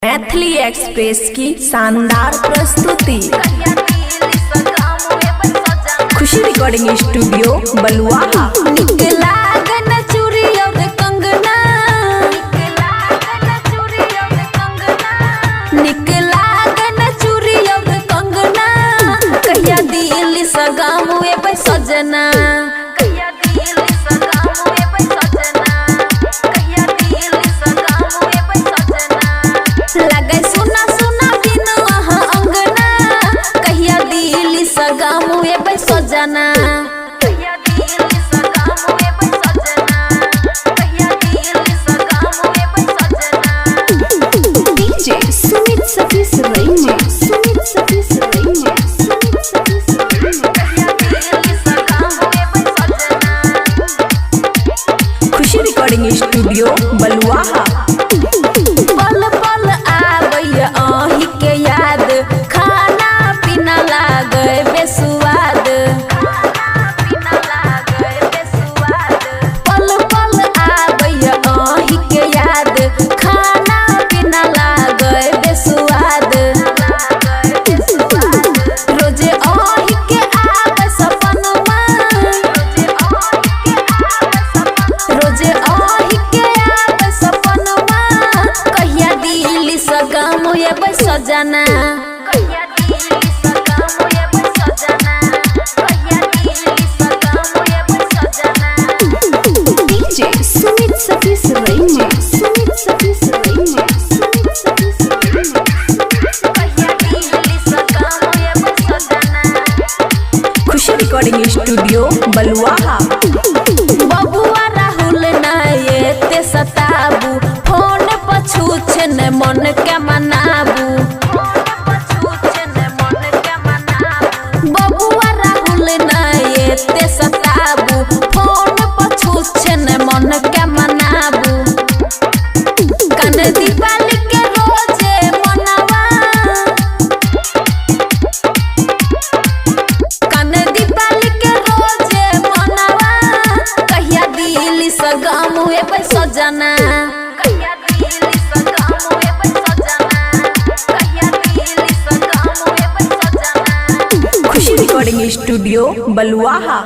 Maithili express की शानदार प्रस्तुति। खुशी रिकॉर्डिंग स्टूडियो बलुआहा। निकला गन चूड़ी और कंगना, निकला गन चूड़ी और कंगना, कहिया दिल सगाम हुए बे सजना, कहिया दिल सगाम हुए बे सजना, कहिया दिल सगाम हुए बे सजना, लगे सुना सुना बिन वहाँ अंगना, कहिया दिल सगाम हुए बे सजना, कहिया दिल सगाम हुए बे सजना, कहिया दिल सगाम हुए बे सजना। डीजे सुमित सतीश रैना, सुमित सतीश रैना, सुमित सतीश रैना। कहिया दिल सगाम हुए बे सजना। खुशी रिकॉर्डिंग स्टूडियो बलुआहा। पल पल आबैया अहीं के याद, खाना पीना लागे बेसुआद, खाना पीना लागे बेसुआद। पल पल आबैया अहीं के याद, खाना पीना लागे बेसुआद, रोजे अहीं के आवे सपनमा, रोजे अहीं के आवे सपनमा, कहिया दिल सगाम हुए बे सजना, कहिया दिल सगाम हुए बे सजना, कहिया दिल सगाम हुए बे सजना। डीजे सुमित सतीश रैना, सुमित सतीश रैना, सुमित सतीश रैना। कहिया दिल सगाम हुए बे सजना। खुशी रिकॉर्डिंग स्टूडियो बलुआहा। बबुआ राहुल नये ते सताबू, फोन पछूछ न मन के मनाबू, बबुआ राहुल नये ते सताबू, फोन पछूछ न मन के मनाबू, कन दीपाली के रोजे मनवा, कन दीपाली के रोजे मनवा, कहिया दिल सगाम हुए बे सजना, कहिया दिल सगाम हुए बे सजना, कहिया दिल सगाम हुए बे सजना। खुशी रिकॉर्डिंग स्टूडियो बलुआहा।